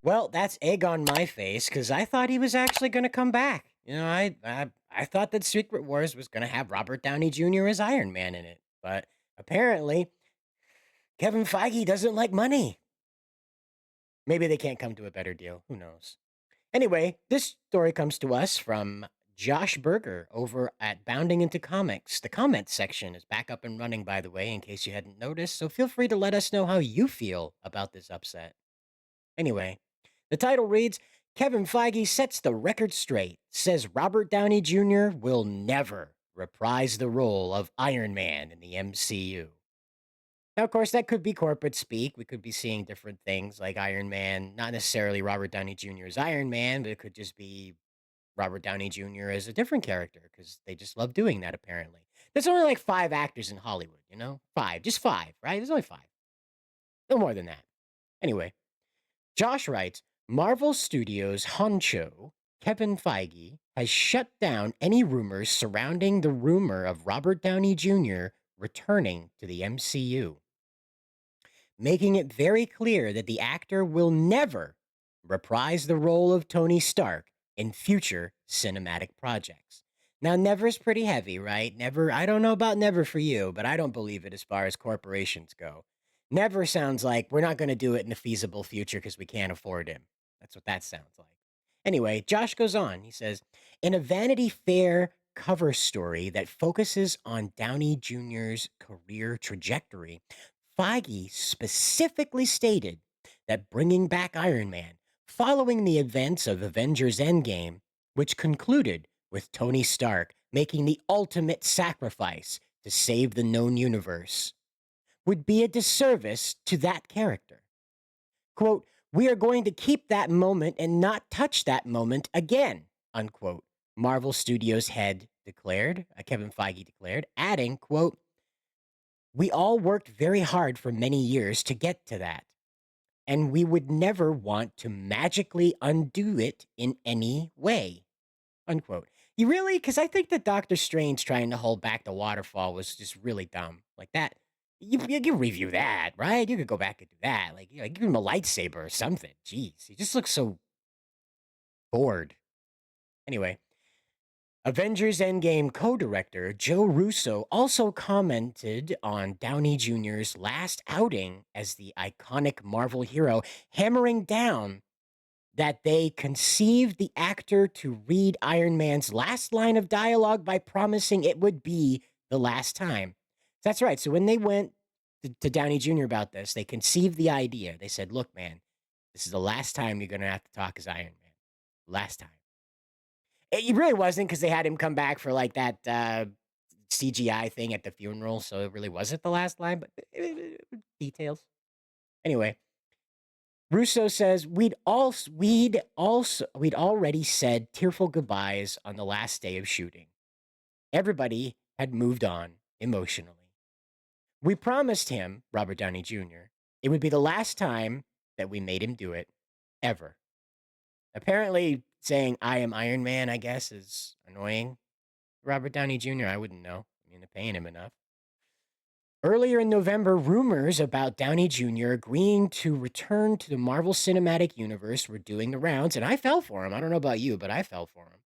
Well, that's egg on my face because I thought he was actually going to come back. I thought that Secret Wars was going to have Robert Downey Jr. as Iron Man in it, but apparently Kevin Feige doesn't like money. Maybe they can't come to a better deal. Who knows? Anyway, this story comes to us from Josh Berger over at Bounding into Comics. The comments section is back up and running, by the way, in case you hadn't noticed. So feel free to let us know how you feel about this upset. Anyway, the title reads Kevin Feige sets the record straight, says Robert Downey Jr. will never reprise the role of Iron Man in the MCU. Now, of course, that could be corporate speak. We could be seeing different things like Iron Man, not necessarily Robert Downey Jr. as Iron Man, but it could just be Robert Downey Jr. as a different character because they just love doing that, apparently. There's only like 5 actors in Hollywood, you know? 5, just 5, right? There's only 5. No more than that. Anyway, Josh writes Marvel Studios' honcho, Kevin Feige, has shut down any rumors surrounding the rumor of Robert Downey Jr. returning to the MCU, making it very clear that the actor will never reprise the role of Tony Stark in future cinematic projects. Now, never is pretty heavy, right? Never, I don't know about never for you, but I don't believe it as far as corporations go. Never sounds like we're not going to do it in the feasible future because we can't afford him. That's what that sounds like. Anyway, Josh goes on. He says, in a Vanity Fair cover story that focuses on Downey Jr.'s career trajectory, Feige specifically stated that bringing back Iron Man following the events of Avengers Endgame, which concluded with Tony Stark making the ultimate sacrifice to save the known universe, would be a disservice to that character. Quote, we are going to keep that moment and not touch that moment again, unquote, Marvel Studios head declared, Kevin Feige declared, adding, quote, we all worked very hard for many years to get to that, and we would never want to magically undo it in any way, unquote. You really? Because I think that Doctor Strange trying to hold back the waterfall was just really dumb. Like that, you can review that, right? You could go back and do that. Like, give him a lightsaber or something. Jeez, he just looks so bored. Anyway, Avengers Endgame co-director Joe Russo also commented on Downey Jr.'s last outing as the iconic Marvel hero, hammering down that they conceived the actor to read Iron Man's last line of dialogue by promising it would be the last time. That's right. So when they went to Downey Jr. about this, they conceived the idea. They said, look, man, this is the last time you're going to have to talk as Iron Man. Last time. It really wasn't because they had him come back for like that CGI thing at the funeral. So it really wasn't the last line, but details. Anyway, Russo says we'd already said tearful goodbyes on the last day of shooting. Everybody had moved on emotionally. We promised him, Robert Downey Jr., it would be the last time that we made him do it, ever. Apparently, saying I am Iron Man, I guess, is annoying. Robert Downey Jr., I wouldn't know. I mean, they're paying him enough. Earlier in November, rumors about Downey Jr. agreeing to return to the Marvel Cinematic Universe were doing the rounds, and I fell for him. I don't know about you, but I fell for him.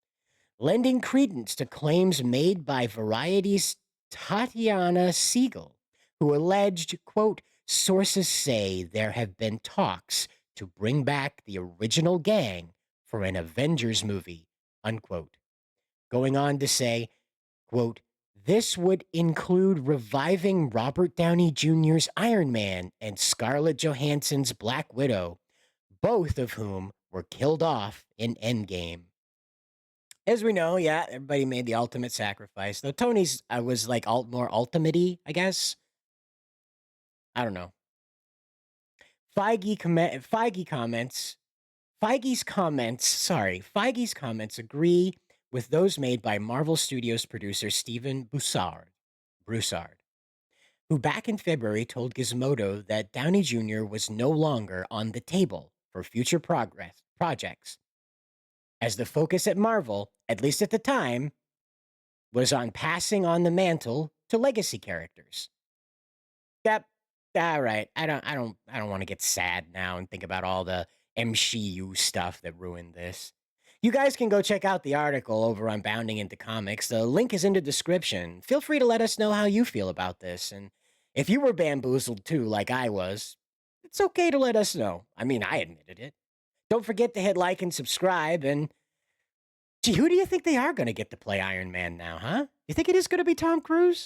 Lending credence to claims made by Variety's Tatiana Siegel, who alleged, quote, sources say there have been talks to bring back the original gang for an Avengers movie, unquote. Going on to say, quote, this would include reviving Robert Downey Jr.'s Iron Man and Scarlett Johansson's Black Widow, both of whom were killed off in Endgame. As we know, yeah, everybody made the ultimate sacrifice. Though Tony's was like more ultimate-y, I guess. I don't know. Feige's comments agree with those made by Marvel Studios producer Steven Broussard, who back in February told Gizmodo that Downey Jr. was no longer on the table for future projects, as the focus at Marvel, at least at the time, was on passing on the mantle to legacy characters. Yep. All right. I don't want to get sad now and think about all the MCU stuff that ruined this. You guys can go check out the article over on Bounding into Comics. The link is in the description. Feel free to let us know how you feel about this. And if you were bamboozled too, like I was, it's okay to let us know. I mean, I admitted it. Don't forget to hit like and subscribe. And gee, who do you think they are going to get to play Iron Man now, huh? You think it is going to be Tom Cruise?